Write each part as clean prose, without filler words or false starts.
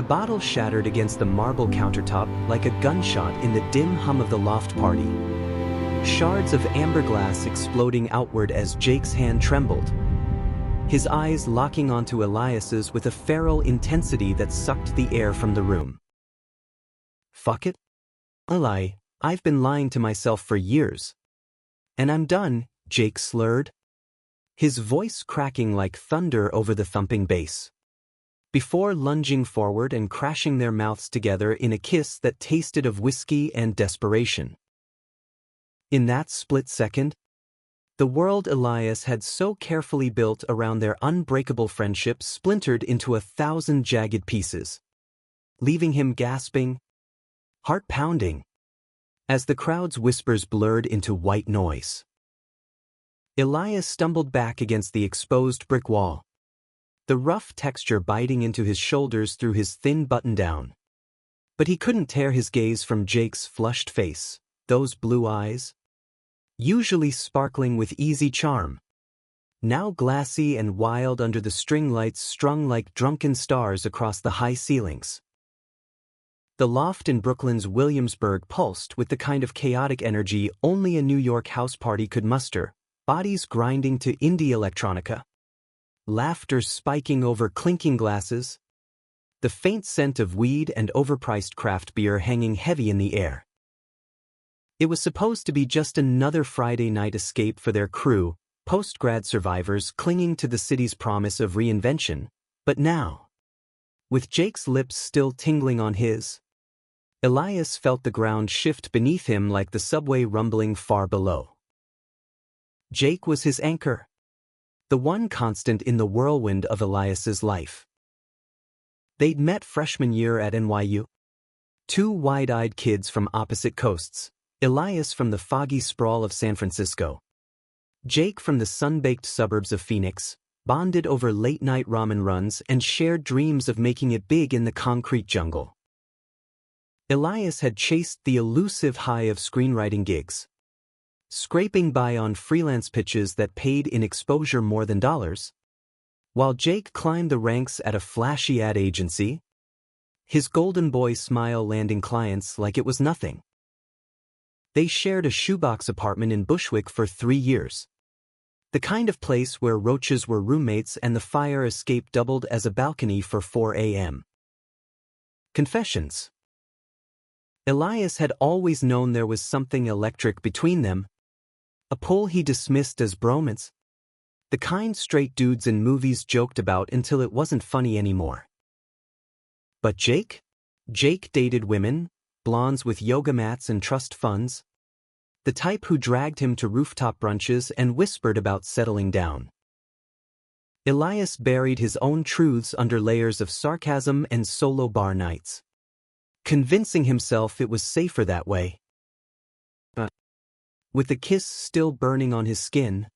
The bottle shattered against the marble countertop like a gunshot in the dim hum of the loft party. Shards of amber glass exploding outward as Jake's hand trembled, his eyes locking onto Elias's with a feral intensity that sucked the air from the room. "Fuck it. Eli, I've been lying to myself for years. And I'm done," Jake slurred, his voice cracking like thunder over the thumping bass, before lunging forward and crashing their mouths together in a kiss that tasted of whiskey and desperation. In that split second, the world Elias had so carefully built around their unbreakable friendship splintered into 1,000 jagged pieces, leaving him gasping, heart pounding, as the crowd's whispers blurred into white noise. Elias stumbled back against the exposed brick wall, the rough texture biting into his shoulders through his thin button-down. But he couldn't tear his gaze from Jake's flushed face, those blue eyes, usually sparkling with easy charm, now glassy and wild under the string lights strung like drunken stars across the high ceilings. The loft in Brooklyn's Williamsburg pulsed with the kind of chaotic energy only a New York house party could muster, bodies grinding to indie electronica, laughter spiking over clinking glasses, the faint scent of weed and overpriced craft beer hanging heavy in the air. It was supposed to be just another Friday night escape for their crew, post-grad survivors clinging to the city's promise of reinvention, but now, with Jake's lips still tingling on his, Elias felt the ground shift beneath him like the subway rumbling far below. Jake was his anchor, the one constant in the whirlwind of Elias's life. They'd met freshman year at NYU. Two wide-eyed kids from opposite coasts, Elias from the foggy sprawl of San Francisco, Jake from the sun-baked suburbs of Phoenix, bonded over late-night ramen runs and shared dreams of making it big in the concrete jungle. Elias had chased the elusive high of screenwriting gigs, scraping by on freelance pitches that paid in exposure more than dollars, while Jake climbed the ranks at a flashy ad agency, his golden boy smile landing clients like it was nothing. They shared a shoebox apartment in Bushwick for 3 years, the kind of place where roaches were roommates and the fire escape doubled as a balcony for 4 a.m. Confessions. Elias had always known there was something electric between them, a pull he dismissed as bromance, the kind straight dudes in movies joked about until it wasn't funny anymore. But Jake? Jake dated women, blondes with yoga mats and trust funds, the type who dragged him to rooftop brunches and whispered about settling down. Elias buried his own truths under layers of sarcasm and solo bar nights, convincing himself it was safer that way. But with the kiss still burning on his skin,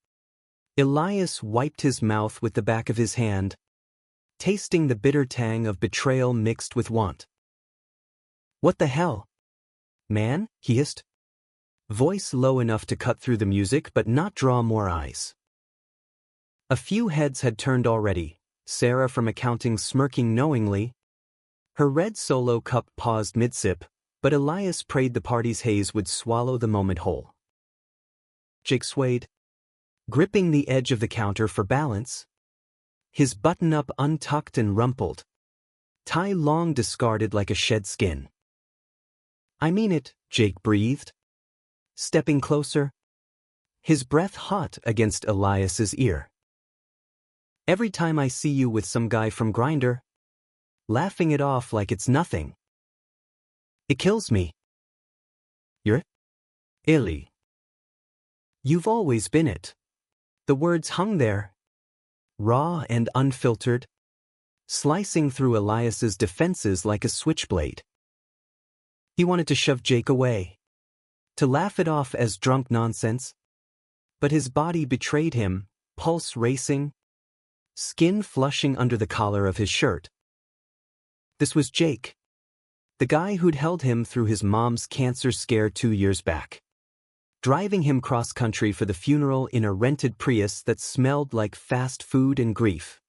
Elias wiped his mouth with the back of his hand, tasting the bitter tang of betrayal mixed with want. "What the hell, man?" he hissed, voice low enough to cut through the music but not draw more eyes. A few heads had turned already, Sarah from accounting smirking knowingly. Her red Solo cup paused mid-sip, but Elias prayed the party's haze would swallow the moment whole. Jake swayed, gripping the edge of the counter for balance, his button-up untucked and rumpled, tie long discarded like a shed skin. "I mean it," Jake breathed, stepping closer, his breath hot against Elias's ear. "Every time I see you with some guy from Grindr, laughing it off like it's nothing, it kills me. You're Illy. You've always been it." The words hung there, raw and unfiltered, slicing through Elias's defenses like a switchblade. He wanted to shove Jake away, to laugh it off as drunk nonsense, but his body betrayed him, pulse racing, skin flushing under the collar of his shirt. This was Jake, the guy who'd held him through his mom's cancer scare 2 years back, driving him cross-country for the funeral in a rented Prius that smelled like fast food and grief.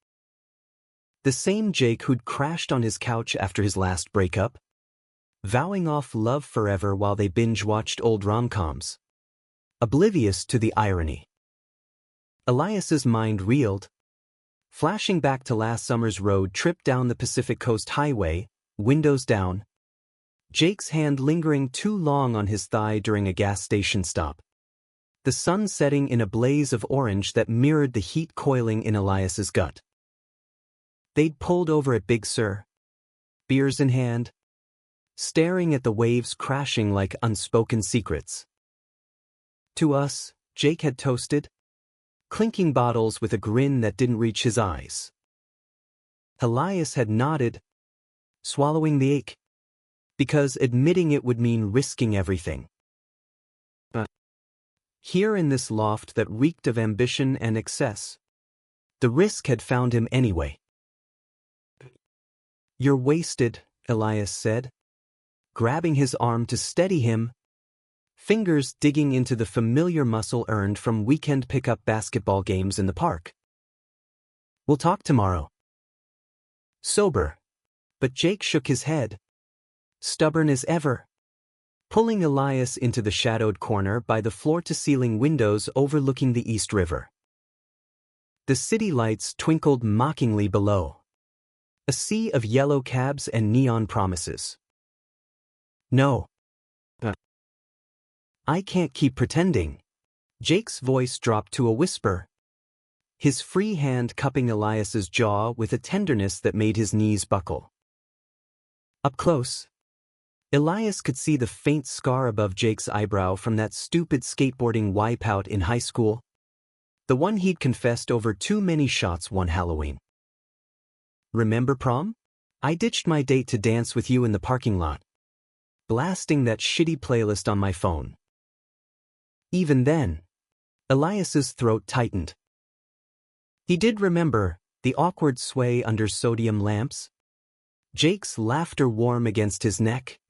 The same Jake who'd crashed on his couch after his last breakup, vowing off love forever while they binge-watched old rom-coms, oblivious to the irony. Elias's mind reeled, flashing back to last summer's road trip down the Pacific Coast Highway, windows down, Jake's hand lingering too long on his thigh during a gas station stop. The sun setting in a blaze of orange that mirrored the heat coiling in Elias's gut. They'd pulled over at Big Sur, beers in hand, staring at the waves crashing like unspoken secrets. To us, Jake had toasted, clinking bottles with a grin that didn't reach his eyes. Elias had nodded, swallowing the ache, because admitting it would mean risking everything. But here in this loft that reeked of ambition and excess, the risk had found him anyway. "You're wasted," Elias said, grabbing his arm to steady him, fingers digging into the familiar muscle earned from weekend pickup basketball games in the park. "We'll talk tomorrow." Sober, but Jake shook his head, stubborn as ever, pulling Elias into the shadowed corner by the floor-to-ceiling windows overlooking the East River. The city lights twinkled mockingly below, a sea of yellow cabs and neon promises. "No. I can't keep pretending." Jake's voice dropped to a whisper, his free hand cupping Elias's jaw with a tenderness that made his knees buckle. Up close, Elias could see the faint scar above Jake's eyebrow from that stupid skateboarding wipeout in high school, the one he'd confessed over too many shots one Halloween. "Remember prom? I ditched my date to dance with you in the parking lot, blasting that shitty playlist on my phone." Even then, Elias's throat tightened. He did remember the awkward sway under sodium lamps, Jake's laughter warm against his neck,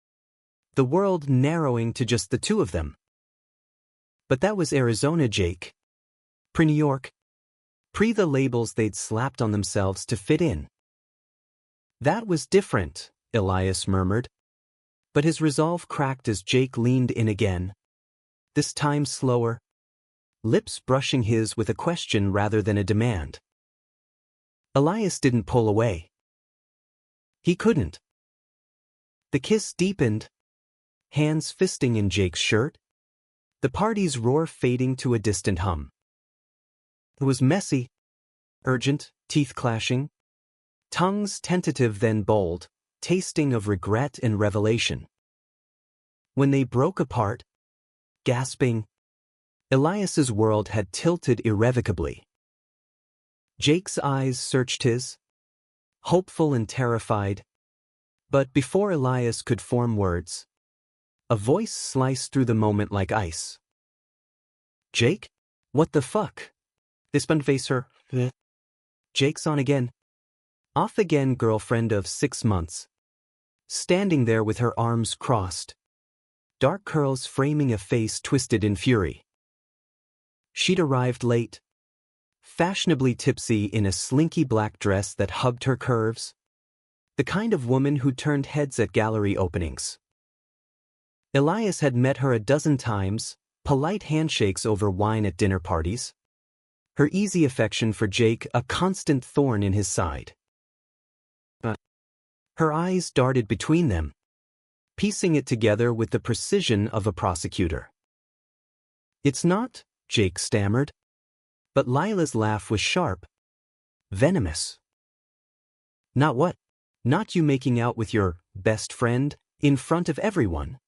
the world narrowing to just the two of them. But that was Arizona Jake. Pre-New York. Pre the labels they'd slapped on themselves to fit in. "That was different," Elias murmured. But his resolve cracked as Jake leaned in again, this time slower, lips brushing his with a question rather than a demand. Elias didn't pull away. He couldn't. The kiss deepened, hands fisting in Jake's shirt, the party's roar fading to a distant hum. It was messy, urgent, teeth clashing, tongues tentative then bold, tasting of regret and revelation. When they broke apart, gasping, Elias's world had tilted irrevocably. Jake's eyes searched his, hopeful and terrified, but before Elias could form words, a voice sliced through the moment like ice. "Jake? What the fuck? This bun face her?" Jake's on again. Off again girlfriend of 6 months. Standing there with her arms crossed, dark curls framing a face twisted in fury. She'd arrived late, fashionably tipsy in a slinky black dress that hugged her curves, the kind of woman who turned heads at gallery openings. Elias had met her a dozen times, polite handshakes over wine at dinner parties, her easy affection for Jake a constant thorn in his side. But her eyes darted between them, piecing it together with the precision of a prosecutor. "It's not," Jake stammered. But Lila's laugh was sharp, venomous. "Not what? Not you making out with your best friend in front of everyone?"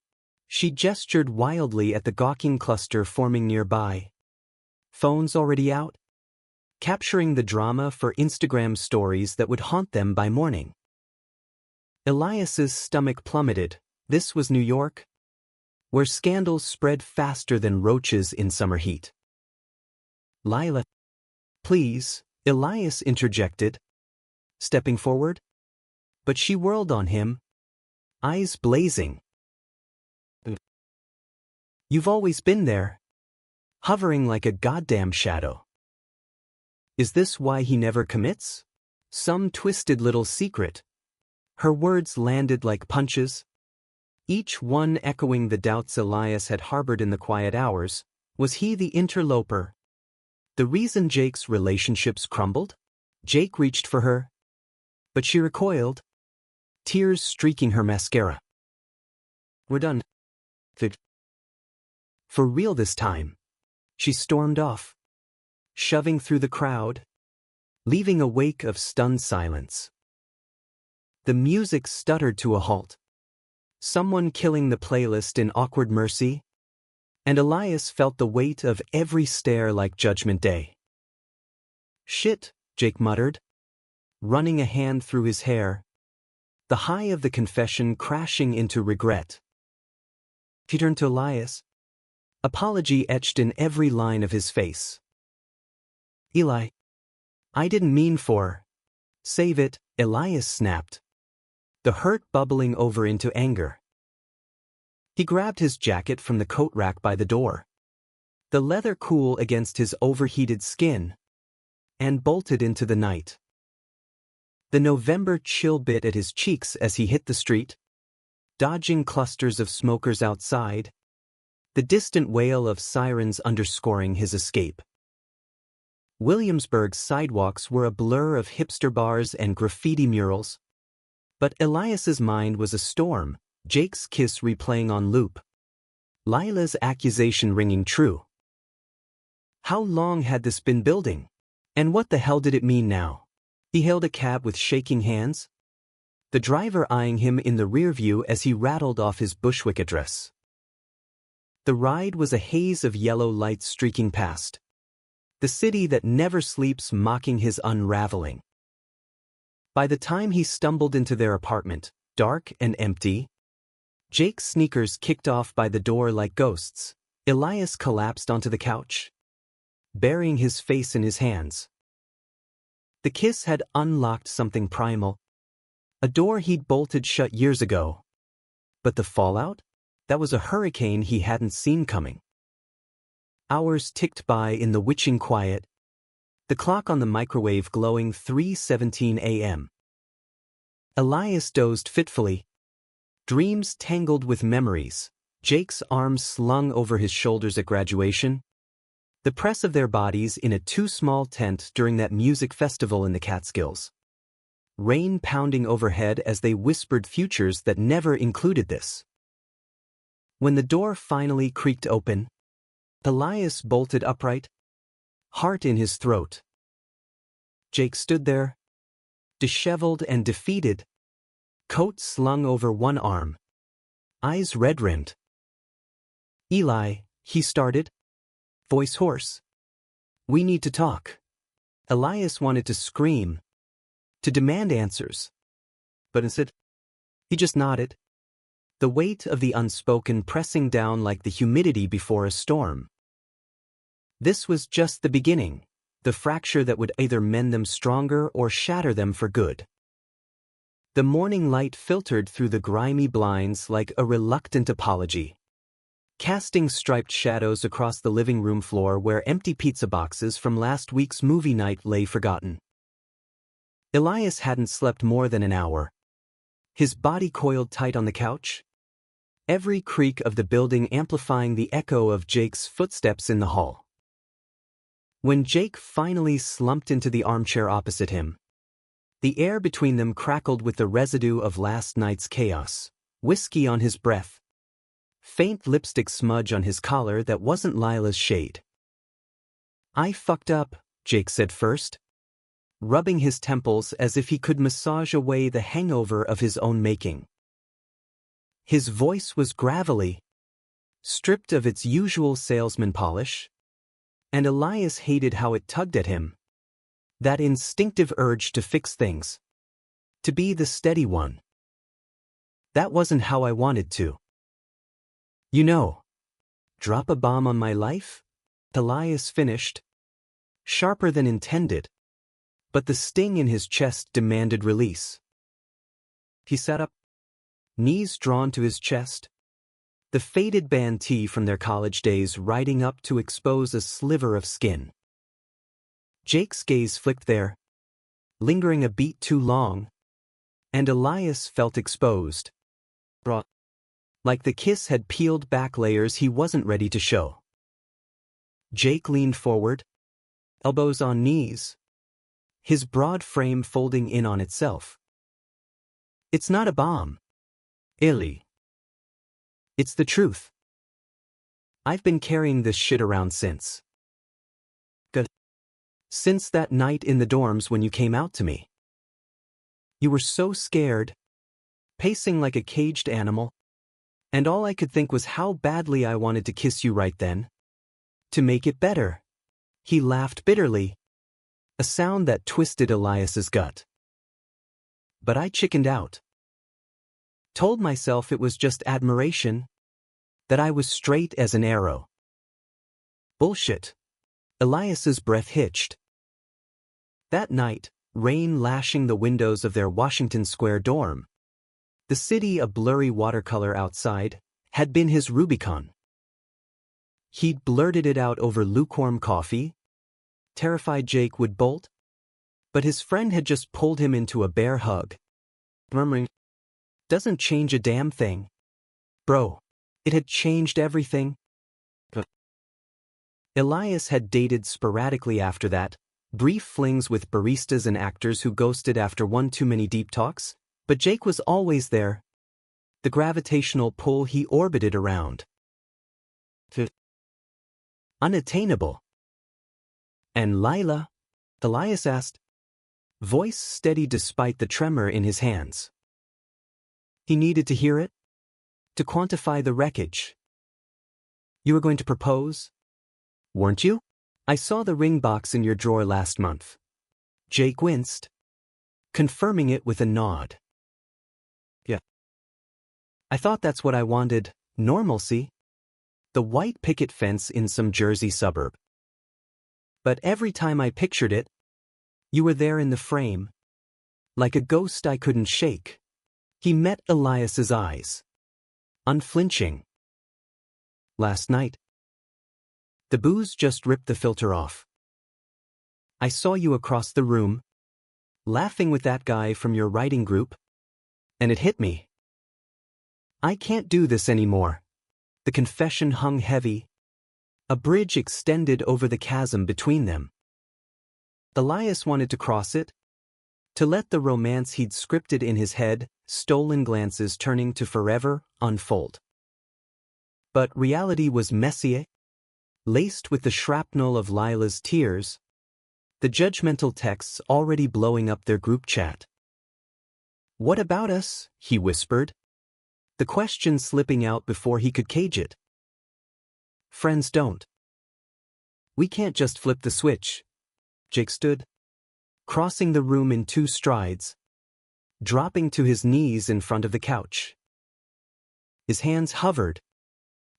She gestured wildly at the gawking cluster forming nearby. "Phones already out? Capturing the drama for Instagram stories that would haunt them by morning." Elias's stomach plummeted. This was New York, where scandals spread faster than roaches in summer heat. "Lila, please," Elias interjected, stepping forward. But she whirled on him, eyes blazing. "You've always been there, hovering like a goddamn shadow. Is this why he never commits?" Some twisted little secret. Her words landed like punches, each one echoing the doubts Elias had harbored in the quiet hours. Was he the interloper? The reason Jake's relationships crumbled? Jake reached for her, but she recoiled, tears streaking her mascara. "We're done. For real this time." She stormed off, shoving through the crowd, leaving a wake of stunned silence. The music stuttered to a halt, someone killing the playlist in awkward mercy, and Elias felt the weight of every stare like Judgment Day. "Shit," Jake muttered, running a hand through his hair, the high of the confession crashing into regret. He turned to Elias, apology etched in every line of his face. "Eli, I didn't mean for..." "Save it," Elias snapped, the hurt bubbling over into anger. He grabbed his jacket from the coat rack by the door, the leather cool against his overheated skin, and bolted into the night. The November chill bit at his cheeks as he hit the street, dodging clusters of smokers outside, the distant wail of sirens underscoring his escape. Williamsburg's sidewalks were a blur of hipster bars and graffiti murals, but Elias's mind was a storm, Jake's kiss replaying on loop, Lila's accusation ringing true. How long had this been building? And what the hell did it mean now? He hailed a cab with shaking hands, the driver eyeing him in the rear view as he rattled off his Bushwick address. The ride was a haze of yellow lights streaking past, the city that never sleeps mocking his unraveling. By the time he stumbled into their apartment, dark and empty, Jake's sneakers kicked off by the door like ghosts, Elias collapsed onto the couch, burying his face in his hands. The kiss had unlocked something primal, a door he'd bolted shut years ago. But the fallout? That was a hurricane he hadn't seen coming. Hours ticked by in the witching quiet, the clock on the microwave glowing 3:17 a.m. Elias dozed fitfully, dreams tangled with memories, Jake's arms slung over his shoulders at graduation, the press of their bodies in a too-small tent during that music festival in the Catskills. Rain pounding overhead as they whispered futures that never included this. When the door finally creaked open, Elias bolted upright, heart in his throat. Jake stood there, disheveled and defeated, coat slung over one arm, eyes red-rimmed. "Eli," he started, voice hoarse. "We need to talk." Elias wanted to scream, to demand answers, but instead, he just nodded, the weight of the unspoken pressing down like the humidity before a storm. This was just the beginning, the fracture that would either mend them stronger or shatter them for good. The morning light filtered through the grimy blinds like a reluctant apology, casting striped shadows across the living room floor where empty pizza boxes from last week's movie night lay forgotten. Elias hadn't slept more than an hour, his body coiled tight on the couch, every creak of the building amplifying the echo of Jake's footsteps in the hall. When Jake finally slumped into the armchair opposite him, the air between them crackled with the residue of last night's chaos, whiskey on his breath, faint lipstick smudge on his collar that wasn't Lila's shade. "I fucked up," Jake said first, rubbing his temples as if he could massage away the hangover of his own making. His voice was gravelly, stripped of its usual salesman polish, and Elias hated how it tugged at him. That instinctive urge to fix things, to be the steady one. "That wasn't how I wanted to. You know, drop a bomb on my life?" Elias finished, sharper than intended, but the sting in his chest demanded release. He sat up, knees drawn to his chest, the faded band tee from their college days riding up to expose a sliver of skin. Jake's gaze flicked there, lingering a beat too long, and Elias felt exposed. Like the kiss had peeled back layers he wasn't ready to show. Jake leaned forward, elbows on knees, his broad frame folding in on itself. It's not a bomb, Illy. It's the truth. I've been carrying this shit around since. Since that night in the dorms when you came out to me. You were so scared, pacing like a caged animal, and all I could think was how badly I wanted to kiss you right then. To make it better. He laughed bitterly, a sound that twisted Elias's gut. But I chickened out. Told myself it was just admiration, that I was straight as an arrow. Bullshit. Elias's breath hitched. That night, rain lashing the windows of their Washington Square dorm, the city a blurry watercolor outside, had been his Rubicon. He'd blurted it out over lukewarm coffee, terrified Jake would bolt, but his friend had just pulled him into a bear hug, murmuring, "Doesn't change a damn thing. Bro, it had changed everything." Elias had dated sporadically after that, brief flings with baristas and actors who ghosted after one too many deep talks, but Jake was always there. The gravitational pull he orbited around. Unattainable. And Lila? Elias asked, voice steady despite the tremor in his hands. He needed to hear it, to quantify the wreckage. You were going to propose? Weren't you? I saw the ring box in your drawer last month. Jake winced, confirming it with a nod. Yeah. I thought that's what I wanted, normalcy. The white picket fence in some Jersey suburb. But every time I pictured it, you were there in the frame, like a ghost I couldn't shake. He met Elias's eyes, unflinching. Last night, the booze just ripped the filter off. I saw you across the room, laughing with that guy from your writing group, and it hit me. I can't do this anymore. The confession hung heavy. A bridge extended over the chasm between them. Elias wanted to cross it, to let the romance he'd scripted in his head, stolen glances turning to forever, unfold. But reality was messier, laced with the shrapnel of Lila's tears, the judgmental texts already blowing up their group chat. What about us? He whispered, the question slipping out before he could cage it. Friends don't. We can't just flip the switch. Jake stood, crossing the room in 2 strides, dropping to his knees in front of the couch. His hands hovered,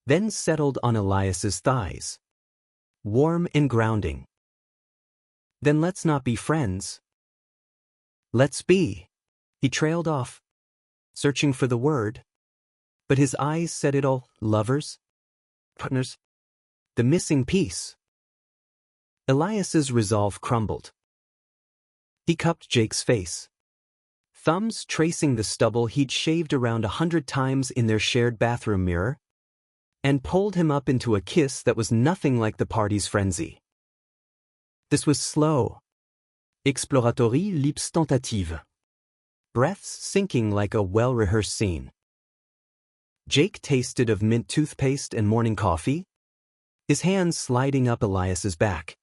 then settled on Elias's thighs, warm and grounding. Then let's not be friends. Let's be. He trailed off, searching for the word, but his eyes said it all, lovers, partners, the missing piece. Elias's resolve crumbled. He cupped Jake's face, thumbs tracing the stubble he'd shaved around 100 times in their shared bathroom mirror, and pulled him up into a kiss that was nothing like the party's frenzy. This was slow, exploratory lips tentative, breaths sinking like a well-rehearsed scene. Jake tasted of mint toothpaste and morning coffee, his hands sliding up Elias's back,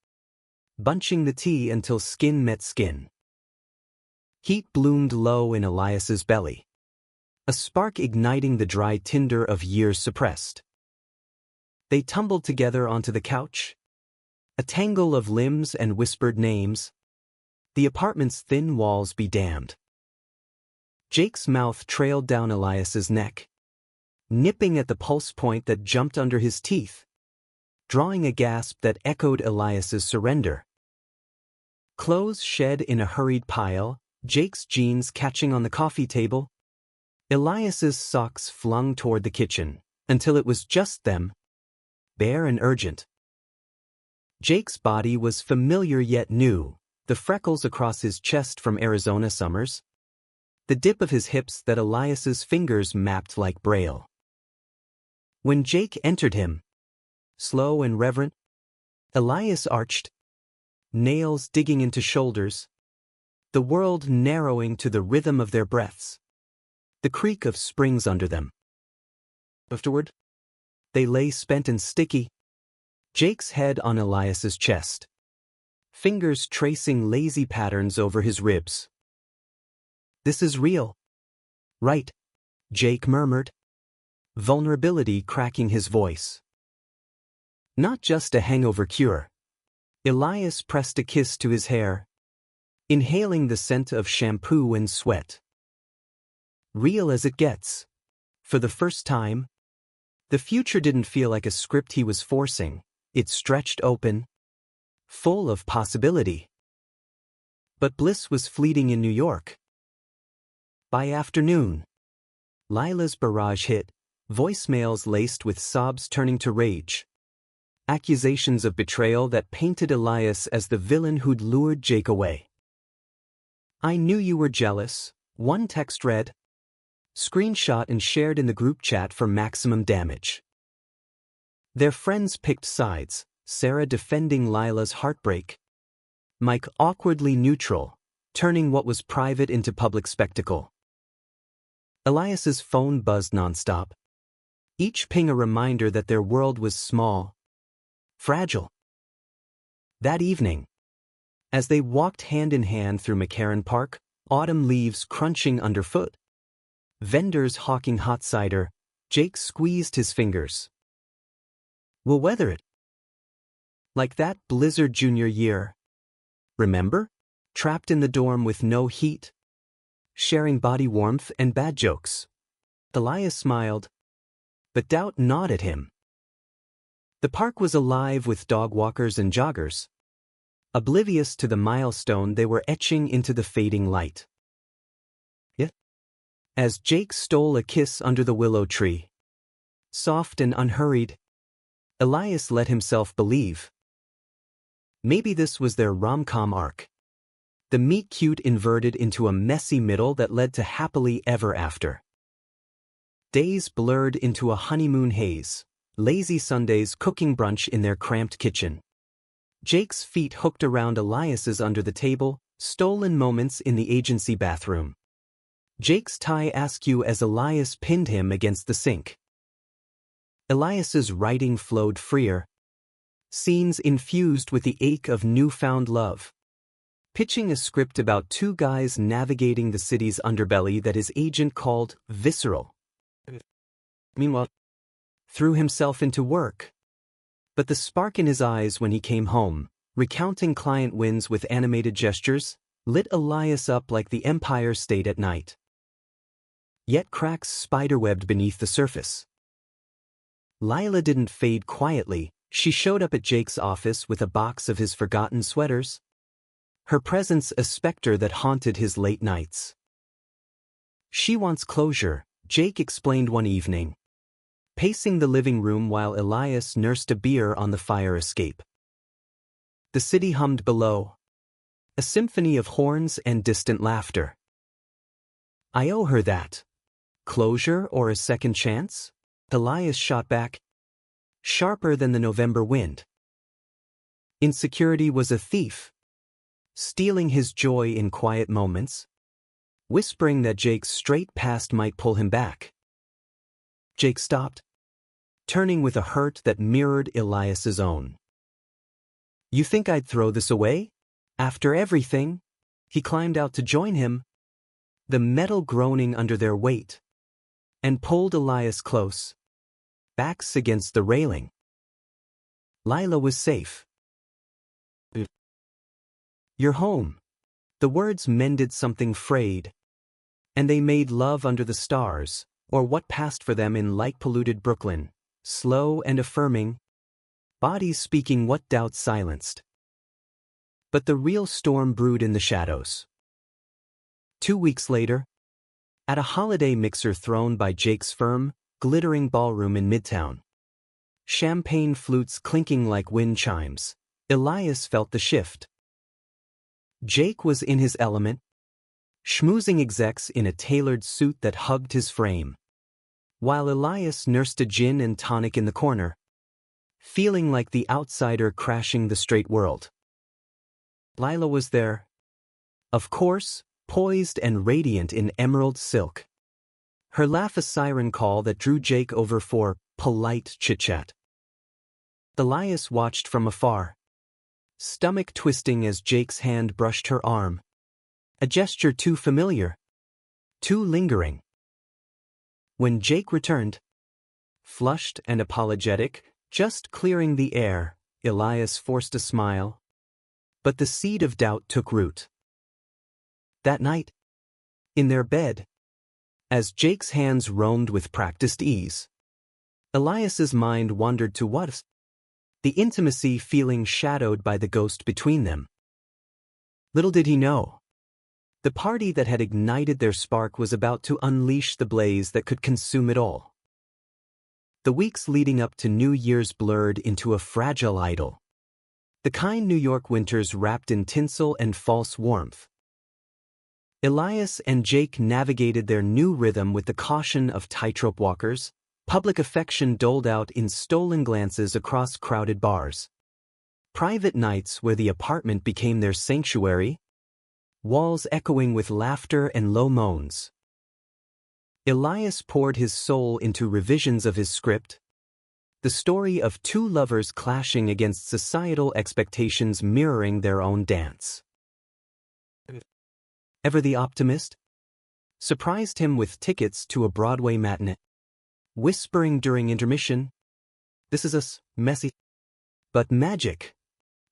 bunching the tea until skin met skin. Heat bloomed low in Elias's belly, a spark igniting the dry tinder of years suppressed. They tumbled together onto the couch, a tangle of limbs and whispered names, the apartment's thin walls be damned. Jake's mouth trailed down Elias's neck, nipping at the pulse point that jumped under his teeth, drawing a gasp that echoed Elias's surrender. Clothes shed in a hurried pile, Jake's jeans catching on the coffee table, Elias's socks flung toward the kitchen, until it was just them, bare and urgent. Jake's body was familiar yet new, the freckles across his chest from Arizona summers, the dip of his hips that Elias's fingers mapped like braille. When Jake entered him, slow and reverent, Elias arched, nails digging into shoulders, the world narrowing to the rhythm of their breaths, the creak of springs under them. Afterward, they lay spent and sticky, Jake's head on Elias's chest, fingers tracing lazy patterns over his ribs. "This is real." "Right," Jake murmured, vulnerability cracking his voice. "Not just a hangover cure." Elias pressed a kiss to his hair, inhaling the scent of shampoo and sweat. "Real as it gets." For the first time, the future didn't feel like a script he was forcing. It stretched open, full of possibility. But bliss was fleeting in New York. By afternoon, Lila's barrage hit, voicemails laced with sobs turning to rage. Accusations of betrayal that painted Elias as the villain who'd lured Jake away. "I knew you were jealous," one text read. Screenshot and shared in the group chat for maximum damage. Their friends picked sides, Sarah defending Lila's heartbreak, Mike awkwardly neutral, turning what was private into public spectacle. Elias's phone buzzed nonstop, each ping a reminder that their world was small, fragile. That evening, as they walked hand in hand through McCarran Park, autumn leaves crunching underfoot, vendors hawking hot cider, Jake squeezed his fingers. "We'll weather it. Like that blizzard junior year. Remember? Trapped in the dorm with no heat, sharing body warmth and bad jokes." Elias smiled, but doubt gnawed at him. The park was alive with dog walkers and joggers, oblivious to the milestone they were etching into the fading light. "Yeah." As Jake stole a kiss under the willow tree, soft and unhurried, Elias let himself believe. Maybe this was their rom-com arc. The meet-cute inverted into a messy middle that led to happily ever after. Days blurred into a honeymoon haze, lazy Sundays cooking brunch in their cramped kitchen. Jake's feet hooked around Elias's under the table, stolen moments in the agency bathroom. Jake's tie askew as Elias pinned him against the sink. Elias's writing flowed freer, scenes infused with the ache of newfound love. Pitching a script about two guys navigating the city's underbelly that his agent called visceral. Meanwhile, threw himself into work. But the spark in his eyes when he came home, recounting client wins with animated gestures, lit Elias up like the Empire State at night. Yet cracks spiderwebbed beneath the surface. Lila didn't fade quietly. She showed up at Jake's office with a box of his forgotten sweaters, her presence a specter that haunted his late nights. "She wants closure," Jake explained one evening, pacing the living room while Elias nursed a beer on the fire escape. The city hummed below, a symphony of horns and distant laughter. "I owe her that. Closure or a second chance?" Elias shot back, sharper than the November wind. Insecurity was a thief, stealing his joy in quiet moments, whispering that Jake's straight past might pull him back. Jake stopped, turning with a hurt that mirrored Elias's own. "You think I'd throw this away? After everything?" He climbed out to join him, the metal groaning under their weight, and pulled Elias close, backs against the railing. Lila was safe. "You're home." The words mended something frayed, and they made love under the stars, or what passed for them in light-polluted Brooklyn, slow and affirming, bodies speaking what doubts silenced. But the real storm brewed in the shadows. 2 weeks later, at a holiday mixer thrown by Jake's firm, glittering ballroom in Midtown, champagne flutes clinking like wind chimes, Elias felt the shift. Jake was in his element, schmoozing execs in a tailored suit that hugged his frame, while Elias nursed a gin and tonic in the corner, feeling like the outsider crashing the straight world. Lila was there, of course, poised and radiant in emerald silk. Her laugh a siren call that drew Jake over for polite chit-chat. Elias watched from afar, stomach twisting as Jake's hand brushed her arm. A gesture too familiar, too lingering. When Jake returned, flushed and apologetic, just clearing the air, Elias forced a smile. But the seed of doubt took root. That night, in their bed, as Jake's hands roamed with practiced ease, Elias's mind wandered to what? The intimacy feeling shadowed by the ghost between them. Little did he know, the party that had ignited their spark was about to unleash the blaze that could consume it all. The weeks leading up to New Year's blurred into a fragile idyll, the kind New York winters wrapped in tinsel and false warmth. Elias and Jake navigated their new rhythm with the caution of tightrope walkers, public affection doled out in stolen glances across crowded bars. Private nights where the apartment became their sanctuary, walls echoing with laughter and low moans. Elias poured his soul into revisions of his script, the story of two lovers clashing against societal expectations mirroring their own dance. Ever the optimist? Surprised him with tickets to a Broadway matinee, whispering during intermission, "This is us, messy, but magic."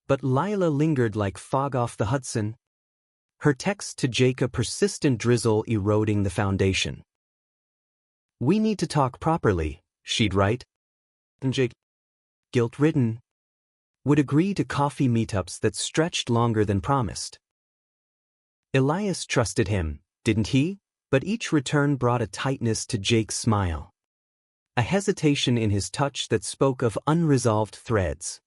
But Lila lingered like fog off the Hudson, her text to Jake a persistent drizzle eroding the foundation. "We need to talk properly," she'd write. And Jake, guilt-ridden, would agree to coffee meetups that stretched longer than promised. Elias trusted him, didn't he? But each return brought a tightness to Jake's smile, a hesitation in his touch that spoke of unresolved threads.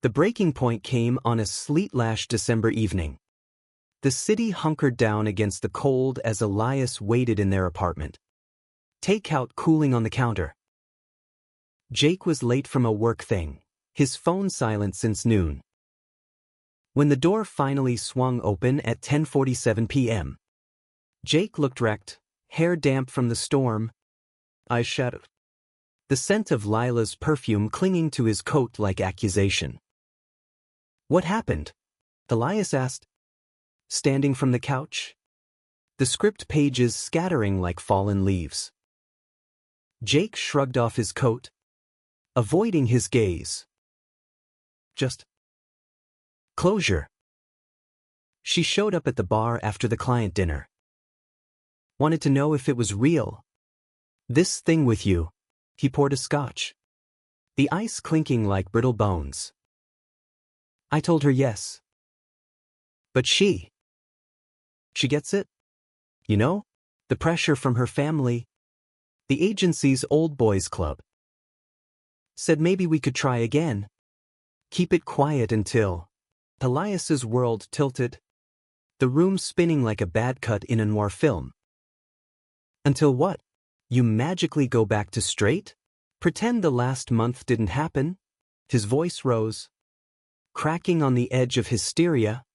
The breaking point came on a sleet-lashed December evening. The city hunkered down against the cold as Elias waited in their apartment, takeout cooling on the counter. Jake was late from a work thing, his phone silent since noon. When the door finally swung open at 10:47 p.m., Jake looked wrecked, hair damp from the storm, eyes shadowed, the scent of Lila's perfume clinging to his coat like accusation. "What happened?" Elias asked, standing from the couch, the script pages scattering like fallen leaves. Jake shrugged off his coat, avoiding his gaze. "Just closure." She showed up at the bar after the client dinner. "Wanted to know if it was real. This thing with you." He poured a scotch, the ice clinking like brittle bones. "I told her yes. But she gets it. You know, the pressure from her family, the agency's old boys club. Said maybe we could try again. Keep it quiet until..." Elias's world tilted, the room spinning like a bad cut in a noir film. "Until what? You magically go back to straight? Pretend the last month didn't happen?" His voice rose, cracking on the edge of hysteria,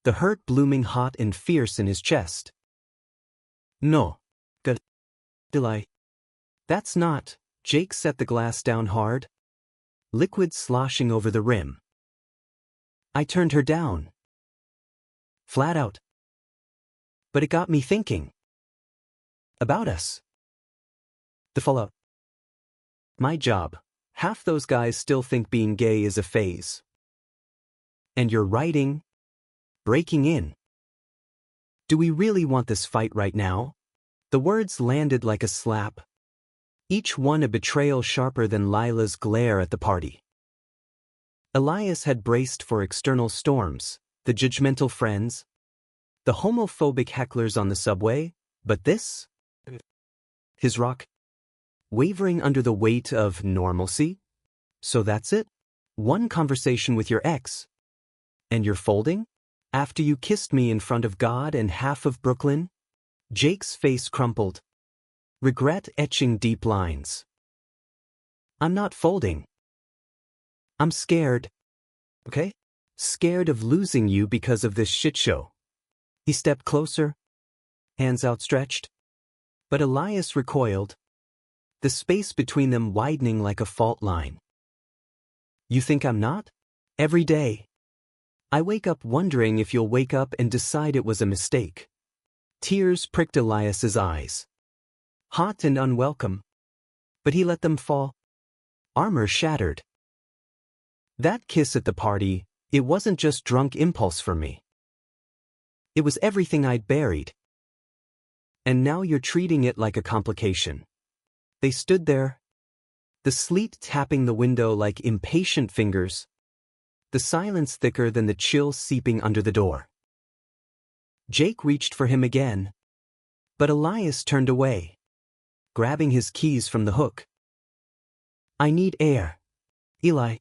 the hurt blooming hot and fierce in his chest. "No. Good. Delay. That's not..." Jake set the glass down hard, liquid sloshing over the rim. "I turned her down. Flat out. But it got me thinking. About us. The fallout. My job. Half those guys still think being gay is a phase. And you're writing, breaking in. Do we really want this fight right now?" The words landed like a slap, each one a betrayal sharper than Lila's glare at the party. Elias had braced for external storms, the judgmental friends, the homophobic hecklers on the subway, but this? His rock, wavering under the weight of normalcy? So that's it? One conversation with your ex, and you're folding? After you kissed me in front of God and half of Brooklyn? Jake's face crumpled, regret etching deep lines. I'm not folding. I'm scared. Okay? Scared of losing you because of this shit show. He stepped closer, hands outstretched. But Elias recoiled, the space between them widening like a fault line. You think I'm not? Every day. I wake up wondering if you'll wake up and decide it was a mistake. Tears pricked Elias's eyes. Hot and unwelcome. But he let them fall. Armor shattered. That kiss at the party, it wasn't just drunk impulse for me. It was everything I'd buried. And now you're treating it like a complication. They stood there, the sleet tapping the window like impatient fingers, the silence thicker than the chill seeping under the door. Jake reached for him again, but Elias turned away, grabbing his keys from the hook. I need air. Eli.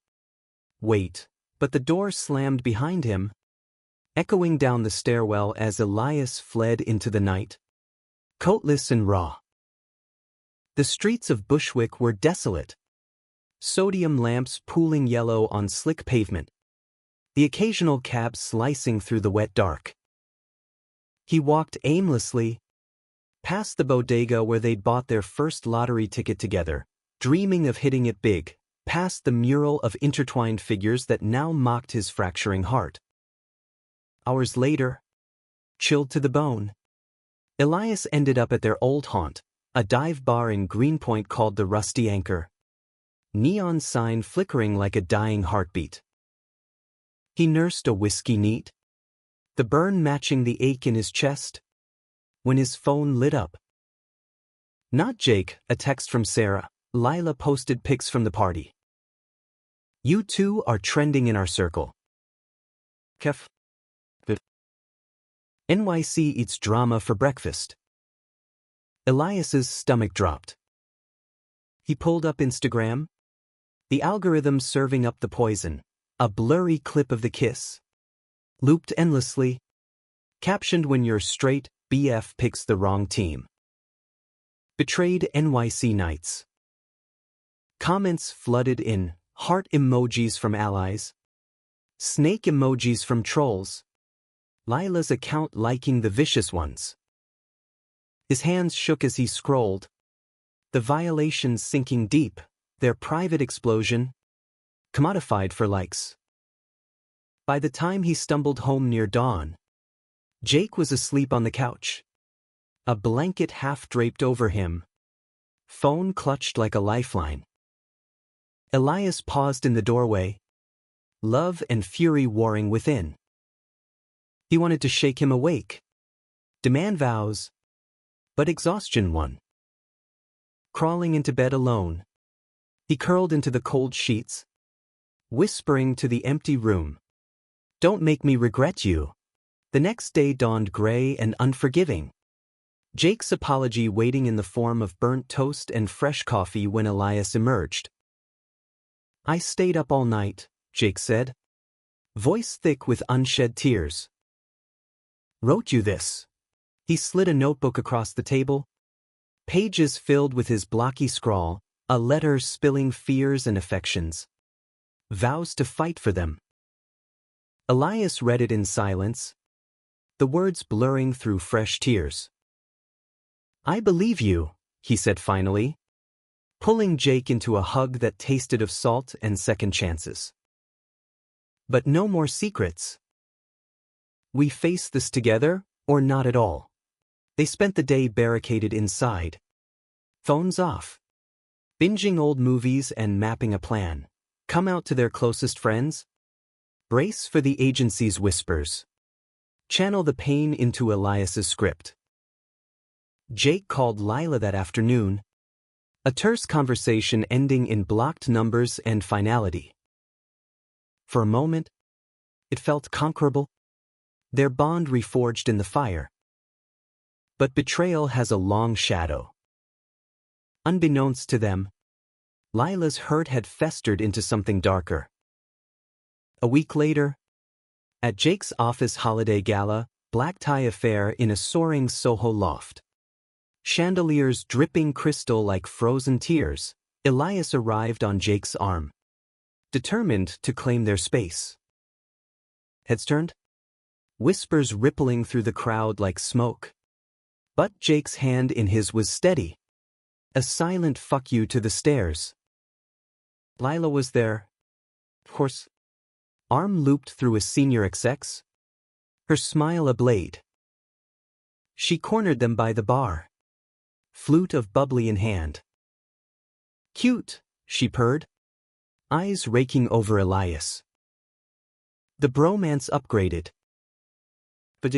Wait, but the door slammed behind him, echoing down the stairwell as Elias fled into the night, coatless and raw. The streets of Bushwick were desolate, sodium lamps pooling yellow on slick pavement, the occasional cab slicing through the wet dark. He walked aimlessly, past the bodega where they'd bought their first lottery ticket together, dreaming of hitting it big, past the mural of intertwined figures that now mocked his fracturing heart. Hours later, chilled to the bone, Elias ended up at their old haunt, a dive bar in Greenpoint called the Rusty Anchor. Neon sign flickering like a dying heartbeat. He nursed a whiskey neat, the burn matching the ache in his chest, when his phone lit up. Not Jake, a text from Sarah. Lila posted pics from the party. You two are trending in our circle. Kef. NYC eats drama for breakfast. Elias's stomach dropped. He pulled up Instagram. The algorithm serving up the poison. A blurry clip of the kiss. Looped endlessly. Captioned when your straight BF picks the wrong team. Betrayed NYC nights. Comments flooded in, heart emojis from allies. Snake emojis from trolls. Lila's account liking the vicious ones. His hands shook as he scrolled. The violations sinking deep, their private explosion, commodified for likes. By the time he stumbled home near dawn, Jake was asleep on the couch. A blanket half draped over him. Phone clutched like a lifeline. Elias paused in the doorway, love and fury warring within. He wanted to shake him awake, demand vows, but exhaustion won. Crawling into bed alone, he curled into the cold sheets, whispering to the empty room, "Don't make me regret you." The next day dawned gray and unforgiving. Jake's apology waiting in the form of burnt toast and fresh coffee when Elias emerged. I stayed up all night, Jake said, voice thick with unshed tears. Wrote you this. He slid a notebook across the table, pages filled with his blocky scrawl, a letter spilling fears and affections. Vows to fight for them. Elias read it in silence, the words blurring through fresh tears. I believe you, he said finally, pulling Jake into a hug that tasted of salt and second chances. But no more secrets. We face this together, or not at all. They spent the day barricaded inside. Phones off. Binging old movies and mapping a plan. Come out to their closest friends. Brace for the agency's whispers. Channel the pain into Elias's script. Jake called Lila that afternoon. A terse conversation ending in blocked numbers and finality. For a moment, it felt conquerable. Their bond reforged in the fire. But betrayal has a long shadow. Unbeknownst to them, Lila's hurt had festered into something darker. A week later, At Jake's office holiday gala, black tie affair in a soaring Soho loft. Chandeliers dripping crystal like frozen tears, Elias arrived on Jake's arm, determined to claim their space. Heads turned? Whispers rippling through the crowd like smoke. But Jake's hand in his was steady. A silent fuck you to the stairs. Lila was there. Of course. Arm looped through a senior exec's. Her smile ablaze. She cornered them by the bar. Flute of bubbly in hand. Cute, she purred. Eyes raking over Elias. The bromance upgraded. But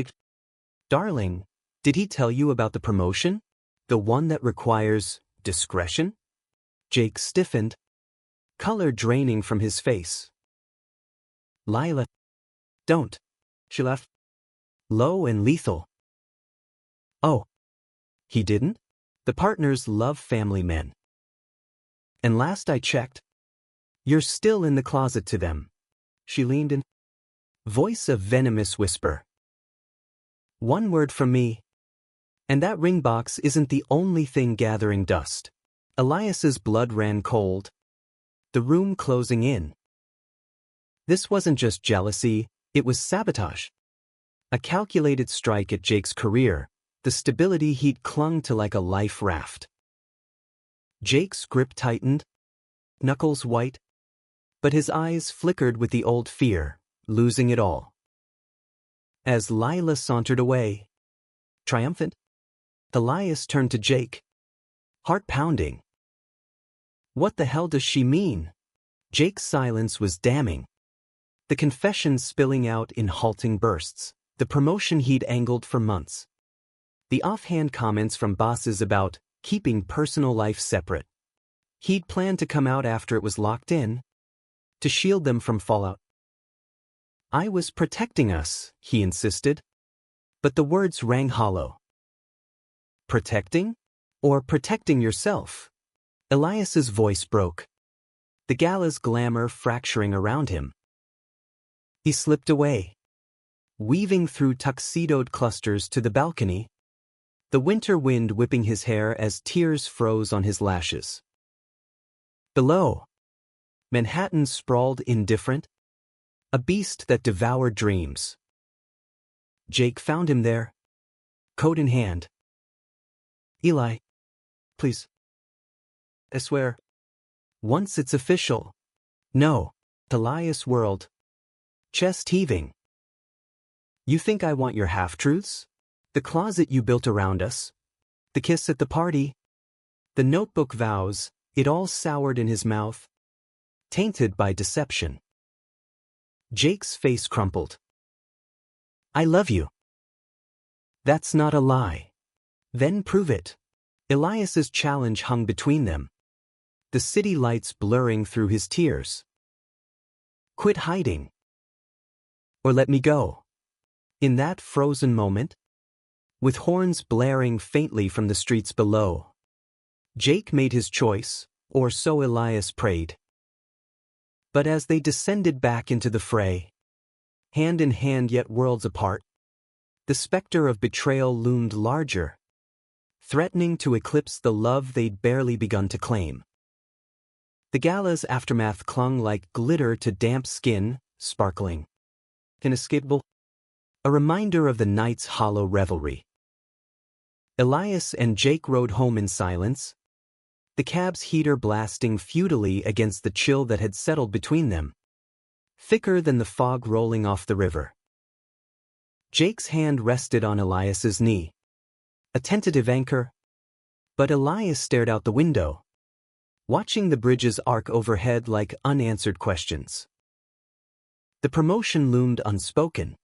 darling, did he tell you about the promotion? The one that requires discretion? Jake stiffened, color draining from his face. Lila, don't. She laughed. Low and lethal. Oh. He didn't? The partners love family men. And last I checked, you're still in the closet to them. She leaned in. Voice of venomous whisper. One word from me. And that ring box isn't the only thing gathering dust. Elias's blood ran cold. The room closing in. This wasn't just jealousy, it was sabotage. A calculated strike at Jake's career, the stability he'd clung to like a life raft. Jake's grip tightened, knuckles white, but his eyes flickered with the old fear, losing it all. As Lila sauntered away, triumphant, Elias turned to Jake, heart pounding. What the hell does she mean? Jake's silence was damning. The confession spilling out in halting bursts, the promotion he'd angled for months. The offhand comments from bosses about keeping personal life separate. He'd planned to come out after it was locked in, to shield them from fallout. I was protecting us, he insisted. But the words rang hollow. Protecting? Or protecting yourself? Elias's voice broke. The gala's glamour fracturing around him. He slipped away, weaving through tuxedoed clusters to the balcony, the winter wind whipping his hair as tears froze on his lashes. Below, Manhattan sprawled indifferent, a beast that devoured dreams. Jake found him there, coat in hand. Eli, please. I swear. Once it's official. No. Elias whirled, chest heaving. You think I want your half-truths? The closet you built around us? The kiss at the party? The notebook vows, it all soured in his mouth, tainted by deception. Jake's face crumpled. I love you. That's not a lie. Then prove it. Elias's challenge hung between them, the city lights blurring through his tears. Quit hiding. Or let me go. In that frozen moment, with horns blaring faintly from the streets below, Jake made his choice, or so Elias prayed. But as they descended back into the fray, hand in hand yet worlds apart, the specter of betrayal loomed larger, threatening to eclipse the love they'd barely begun to claim. The gala's aftermath clung like glitter to damp skin, sparkling. Inescapable. A reminder of the night's hollow revelry. Elias and Jake rode home in silence, the cab's heater blasting futilely against the chill that had settled between them, thicker than the fog rolling off the river. Jake's hand rested on Elias's knee, a tentative anchor, but Elias stared out the window, watching the bridges arc overhead like unanswered questions. The promotion loomed unspoken,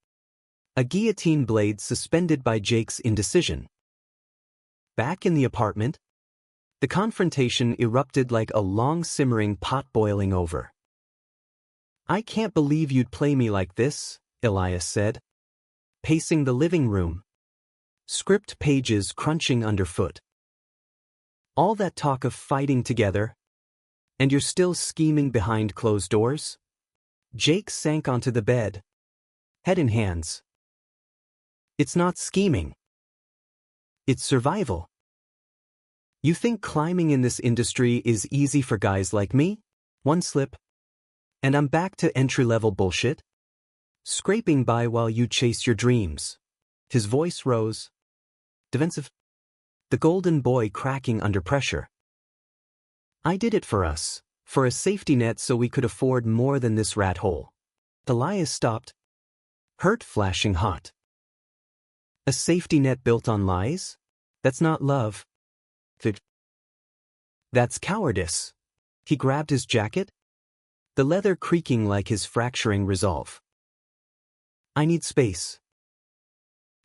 a guillotine blade suspended by Jake's indecision. Back in the apartment, the confrontation erupted like a long-simmering pot boiling over. I can't believe you'd play me like this, Elias said, pacing the living room, script pages crunching underfoot. All that talk of fighting together, and you're still scheming behind closed doors? Jake sank onto the bed, head in hands. It's not scheming. It's survival. You think climbing in this industry is easy for guys like me? One slip, and I'm back to entry-level bullshit? Scraping by while you chase your dreams. His voice rose. Defensive. The golden boy cracking under pressure. I did it for us, for a safety net so we could afford more than this rat hole. Elias stopped, hurt flashing hot. A safety net built on lies? That's not love. That's cowardice. He grabbed his jacket, the leather creaking like his fracturing resolve. I need space.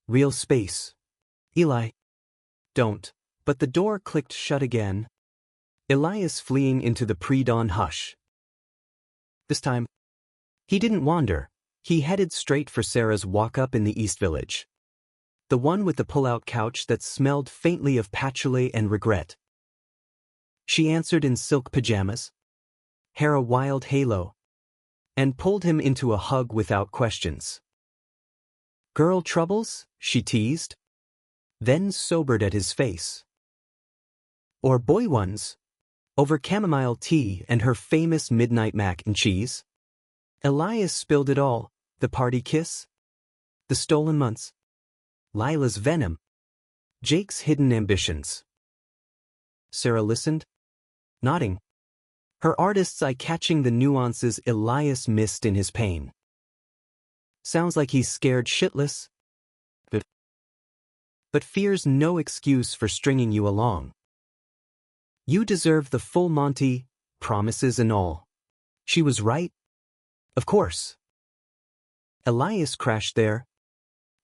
Real space. Eli. Don't. But the door clicked shut again. Elias fleeing into the pre-dawn hush. This time, he didn't wander. He headed straight for Sarah's walk-up in the East Village. The one with the pull-out couch that smelled faintly of patchouli and regret. She answered in silk pajamas, hair a wild halo, and pulled him into a hug without questions. Girl troubles? She teased, then sobered at his face. Or boy ones? Over chamomile tea and her famous midnight mac and cheese? Elias spilled it all, the party kiss, the stolen months, Lila's venom, Jake's hidden ambitions. Sarah listened, nodding, her artist's eye catching the nuances Elias missed in his pain. Sounds like he's scared shitless, but fear's no excuse for stringing you along. You deserve the full Monty, promises and all. She was right. Of course. Elias crashed there,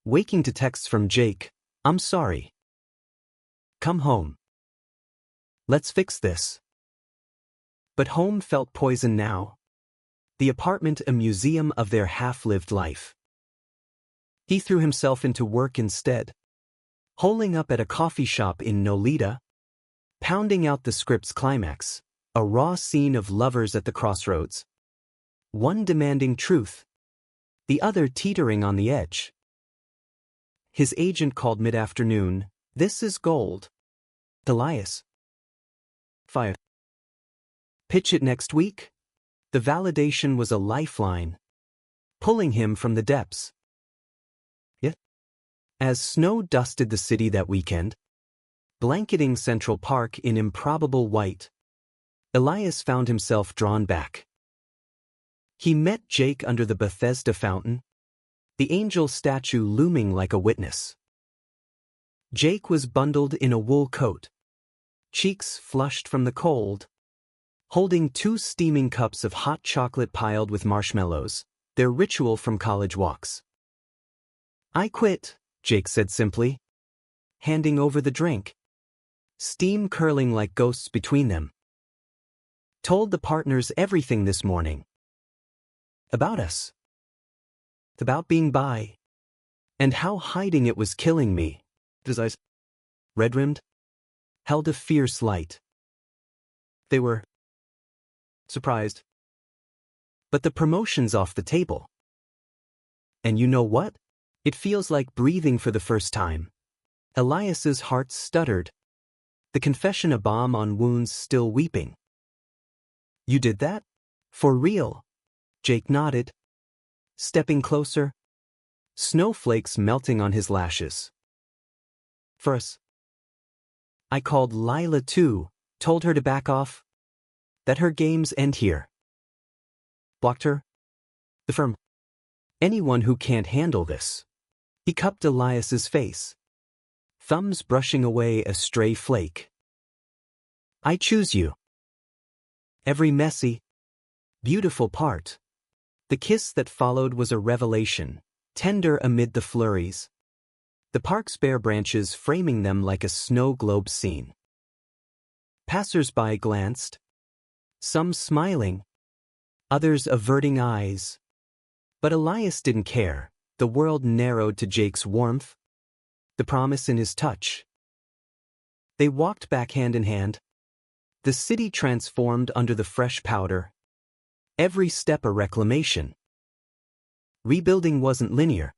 waking to texts from Jake, I'm sorry. Come home. Let's fix this. But home felt poison now. The apartment a museum of their half-lived life. He threw himself into work instead, holing up at a coffee shop in Nolita, pounding out the script's climax, a raw scene of lovers at the crossroads. One demanding truth, the other teetering on the edge. His agent called mid-afternoon, this is gold. Elias. Fire. Pitch it next week? The validation was a lifeline, pulling him from the depths. Yeah. As snow dusted the city that weekend, blanketing Central Park in improbable white, Elias found himself drawn back. He met Jake under the Bethesda fountain, the angel statue looming like a witness. Jake was bundled in a wool coat, cheeks flushed from the cold, holding 2 steaming cups of hot chocolate piled with marshmallows, their ritual from college walks. I quit, Jake said simply, handing over the drink, steam curling like ghosts between them. Told the partners everything this morning. About us. About being bi. And how hiding it was killing me. His eyes, red-rimmed, held a fierce light. They were surprised. But the promotion's off the table. And you know what? It feels like breathing for the first time. Elias's heart stuttered, the confession a balm on wounds still weeping. You did that? For real? Jake nodded, stepping closer, snowflakes melting on his lashes. For us. I called Lila too, told her to back off, that her games end here. Blocked her. The firm. Anyone who can't handle this. He cupped Elias's face, thumbs brushing away a stray flake. I choose you. Every messy, beautiful part. The kiss that followed was a revelation, tender amid the flurries, the park's bare branches framing them like a snow globe scene. Passers-by glanced, some smiling, others averting eyes. But Elias didn't care. The world narrowed to Jake's warmth, the promise in his touch. They walked back hand in hand, the city transformed under the fresh powder, every step a reclamation. rebuilding wasn't linear.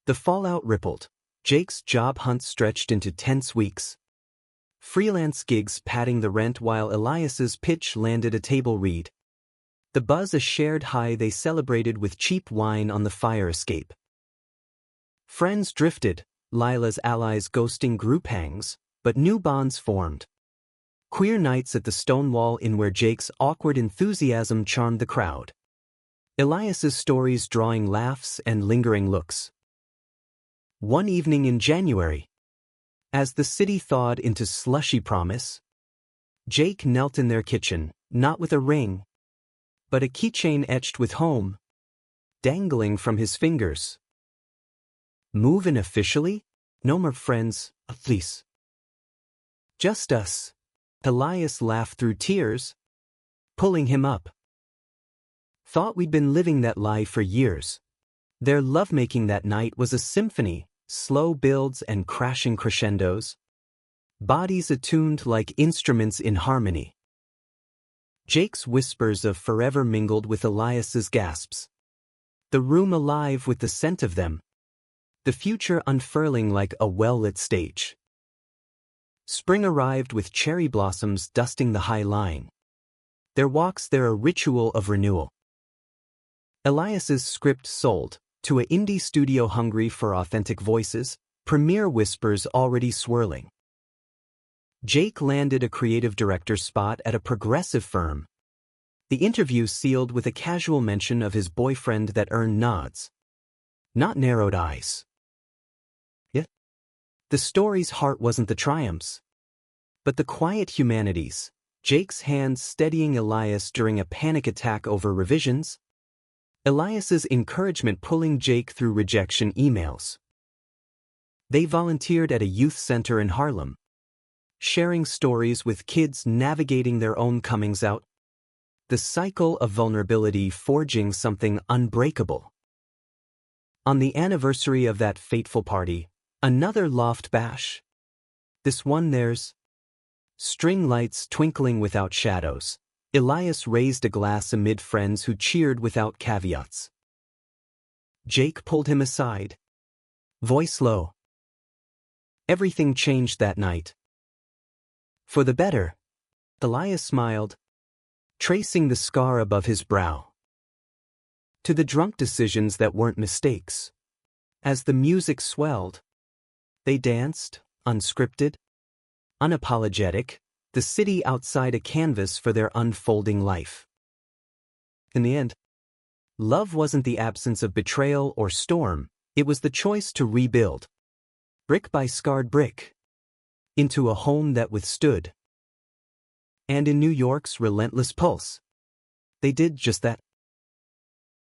The fallout rippled. Jake's job hunt stretched into tense weeks. Freelance gigs padding the rent while Elias's pitch landed a table read. The buzz a shared high they celebrated with cheap wine on the fire escape. Friends drifted, Lila's allies ghosting group hangs, but new bonds formed. Queer nights at the Stonewall Inn where Jake's awkward enthusiasm charmed the crowd. Elias's stories drawing laughs and lingering looks. One evening in January, as the city thawed into slushy promise, Jake knelt in their kitchen, not with a ring, but a keychain etched with home, dangling from his fingers. Move in officially? No more friends, please. Just us. Elias laughed through tears, pulling him up. Thought we'd been living that lie for years. Their lovemaking that night was a symphony, slow builds and crashing crescendos. Bodies attuned like instruments in harmony. Jake's whispers of forever mingled with Elias's gasps. The room alive with the scent of them. The future unfurling like a well-lit stage. Spring arrived with cherry blossoms dusting the high line. Their walks there a ritual of renewal. Elias's script sold, to a indie studio hungry for authentic voices, premiere whispers already swirling. Jake landed a creative director spot at a progressive firm. The interview sealed with a casual mention of his boyfriend that earned nods. Not narrowed eyes. Yet, the story's heart wasn't the triumphs, but the quiet humanities, Jake's hands steadying Elias during a panic attack over revisions, Elias's encouragement pulling Jake through rejection emails. They volunteered at a youth center in Harlem, sharing stories with kids navigating their own comings out. The cycle of vulnerability forging something unbreakable. On the anniversary of that fateful party, another loft bash. This one theirs. String lights twinkling without shadows. Elias raised a glass amid friends who cheered without caveats. Jake pulled him aside. Voice low. Everything changed that night. For the better. Elias smiled, tracing the scar above his brow. To the drunk decisions that weren't mistakes. As the music swelled, they danced, unscripted, unapologetic, the city outside a canvas for their unfolding life. In the end, love wasn't the absence of betrayal or storm, it was the choice to rebuild, brick by scarred brick, into a home that withstood. And in New York's relentless pulse, they did just that.